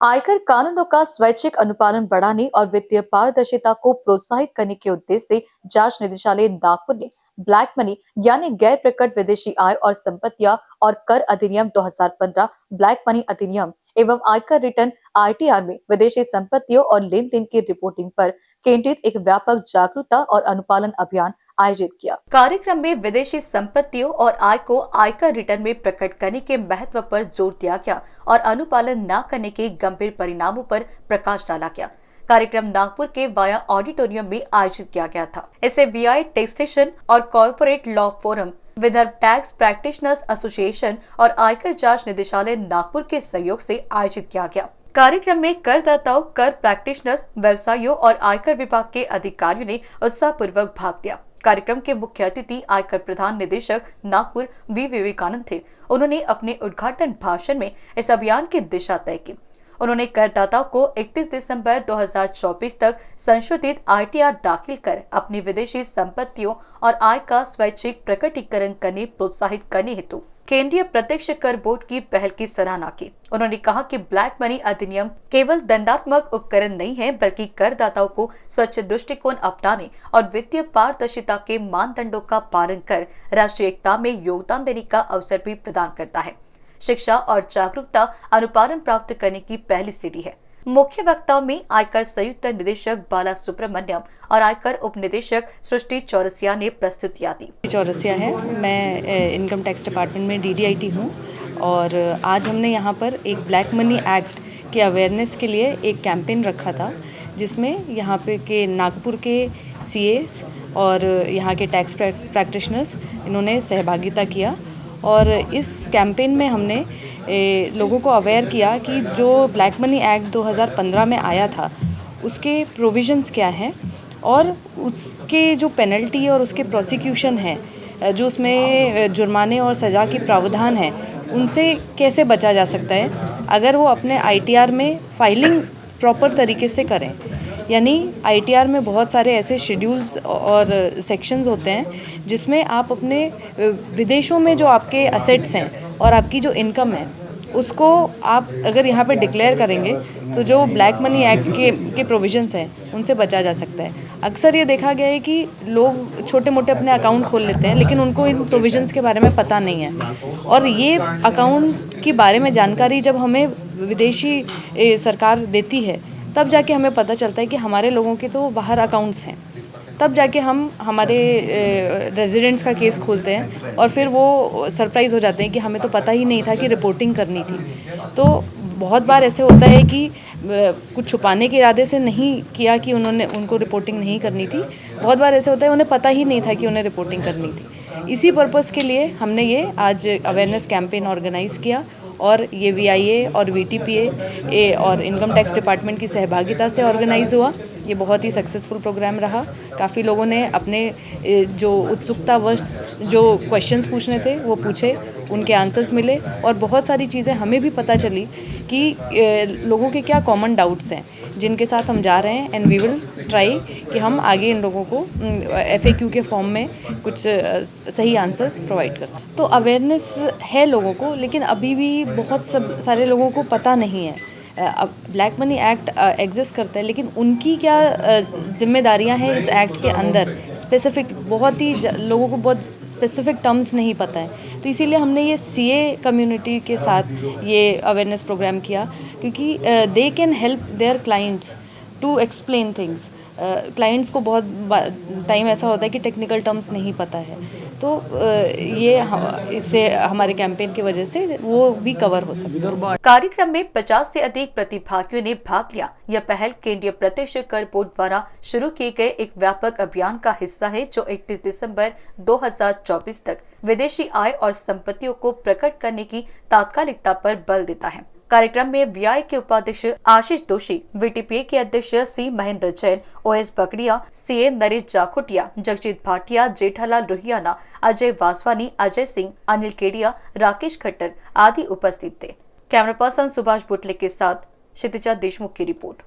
आयकर कानूनों का स्वैच्छिक अनुपालन बढ़ाने और वित्तीय पारदर्शिता को प्रोत्साहित करने के उद्देश्य से जांच निदेशालय नागपुर ने ब्लैक मनी यानी गैर प्रकट विदेशी आय और संपत्तियां और कर अधिनियम 2015, ब्लैक मनी अधिनियम एवं आयकर रिटर्न आईटीआर में विदेशी संपत्तियों और लेन देन की रिपोर्टिंग पर केंद्रित एक व्यापक जागरूकता और अनुपालन अभियान आयोजित किया। कार्यक्रम में विदेशी संपत्तियों और आय को आयकर रिटर्न में प्रकट करने के महत्व पर जोर दिया गया और अनुपालन न करने के गंभीर परिणामों पर प्रकाश डाला गया। कार्यक्रम नागपुर के वाया ऑडिटोरियम में आयोजित किया गया था। इसे वीआई टैक्सेशन और corporate law forum, Vidarbha tax practitioners association और आयकर जांच निदेशालय नागपुर के सहयोग से आयोजित किया गया। कार्यक्रम में करदाताओं, कर प्रैक्टिशनर्स, व्यवसायियों और आयकर विभाग के अधिकारियों ने उत्साहपूर्वक भाग लिया। कार्यक्रम के मुख्य अतिथि आयकर प्रधान निदेशक नागपुर वी विवेकानंद थे। उन्होंने अपने उद्घाटन भाषण में इस अभियान की दिशा तय की। उन्होंने करदाताओं को 31 दिसंबर 2024 तक संशोधित आईटीआर दाखिल कर अपनी विदेशी संपत्तियों और आय का स्वैच्छिक प्रकटीकरण करने प्रोत्साहित करने हेतु केंद्रीय प्रत्यक्ष कर बोर्ड की पहल की सराहना की। उन्होंने कहा कि ब्लैक मनी अधिनियम केवल दंडात्मक उपकरण नहीं है, बल्कि करदाताओं को स्वच्छ दृष्टिकोण अपनाने और वित्तीय पारदर्शिता के मानदंडों का पालन कर राष्ट्रीय एकता में योगदान देने का अवसर भी प्रदान करता है। शिक्षा और जागरूकता अनुपालन प्राप्त करने की पहली सीढ़ी है। मुख्य वक्ताओं में आयकर संयुक्त निदेशक बाला सुब्रमण्यम और आयकर उप निदेशक सृष्टि चौरसिया ने प्रस्तुतियां दी। चौरसिया है, मैं इनकम टैक्स डिपार्टमेंट में डीडीआईटी हूँ और आज हमने यहाँ पर एक ब्लैक मनी एक्ट के अवेयरनेस के लिए एक कैंपेन रखा था, जिसमें यहाँ पे के नागपुर के सीएस और यहाँ के टैक्स प्रैक्टिशनर्स इन्होंने सहभागिता किया। और इस कैंपेन में हमने लोगों को अवेयर किया कि जो ब्लैक मनी एक्ट 2015 में आया था उसके प्रोविजंस क्या हैं और उसके जो पेनल्टी और उसके प्रोसिक्यूशन है, जो उसमें जुर्माने और सज़ा की प्रावधान है, उनसे कैसे बचा जा सकता है अगर वो अपने आईटीआर में फाइलिंग प्रॉपर तरीके से करें। यानी आईटीआर में बहुत सारे ऐसे शेड्यूल्स और सेक्शंस होते हैं जिसमें आप अपने विदेशों में जो आपके असेट्स हैं और आपकी जो इनकम है उसको आप अगर यहाँ पे डिक्लेयर करेंगे तो जो ब्लैक मनी एक्ट के प्रोविजंस हैं उनसे बचा जा सकता है। अक्सर ये देखा गया है कि लोग छोटे मोटे अपने अकाउंट खोल लेते हैं, लेकिन उनको इन प्रोविजंस के बारे में पता नहीं है। और ये अकाउंट के बारे में जानकारी जब हमें विदेशी सरकार देती है तब जाके हमें पता चलता है कि हमारे लोगों के तो बाहर अकाउंट्स हैं। तब जाके हम हमारे रेजिडेंट्स का केस खोलते हैं और फिर वो सरप्राइज़ हो जाते हैं कि हमें तो पता ही नहीं था कि रिपोर्टिंग करनी थी। तो बहुत बार ऐसे होता है कि कुछ छुपाने के इरादे से नहीं किया कि उनको रिपोर्टिंग नहीं करनी थी। बहुत बार ऐसे होता है उन्हें पता ही नहीं था कि उन्हें रिपोर्टिंग करनी थी। इसी पर्पज़ के लिए हमने ये आज अवेयरनेस कैंपेन ऑर्गेनाइज़ किया और ये वीआईए और वीटीपीए और इनकम टैक्स डिपार्टमेंट की सहभागिता से ऑर्गेनाइज़ हुआ। ये बहुत ही सक्सेसफुल प्रोग्राम रहा। काफ़ी लोगों ने अपने जो उत्सुकतावश जो क्वेश्चंस पूछने थे वो पूछे, उनके आंसर्स मिले और बहुत सारी चीज़ें हमें भी पता चली कि लोगों के क्या कॉमन डाउट्स हैं जिनके साथ हम जा रहे हैं। एंड वी विल ट्राई कि हम आगे इन लोगों को FAQ के फॉर्म में कुछ सही आंसर्स प्रोवाइड कर सकें। तो अवेयरनेस है लोगों को, लेकिन अभी भी बहुत सारे लोगों को पता नहीं है। अब ब्लैक मनी एक्ट एग्जिस्ट करता है, लेकिन उनकी क्या जिम्मेदारियां हैं इस एक्ट के अंदर स्पेसिफिक, बहुत ही लोगों को बहुत स्पेसिफिक टर्म्स नहीं पता है। तो इसीलिए हमने ये सीए कम्युनिटी के साथ ये अवेयरनेस प्रोग्राम किया, क्योंकि they can help their clients to explain things. Clients को बहुत टाइम ऐसा होता है कि टेक्निकल टर्म्स नहीं पता है, तो ये इससे हमारे कैंपेन की वजह से वो भी कवर हो सकता है। कार्यक्रम में 50 से अधिक प्रतिभागियों ने भाग लिया। यह पहल केंद्रीय प्रत्यक्ष कर बोर्ड द्वारा शुरू किए गए एक व्यापक अभियान का हिस्सा है, जो 31 दिसंबर 2024 तक विदेशी आय और संपत्तियों को प्रकट करने की तात्कालिकता पर बल देता है। कार्यक्रम में वीआई के उपाध्यक्ष आशीष दोषी, वीटीपीए के अध्यक्ष सी महेंद्र जैन, OS बकड़िया, सीए नरेश जाखोटिया, जगजीत भाटिया, जेठालाल रुहियाना, अजय वासवानी, अजय सिंह, अनिल केडिया, राकेश खट्टर आदि उपस्थित थे। कैमरा पर्सन सुभाष बुटले के साथ क्षितिजा देशमुख की रिपोर्ट।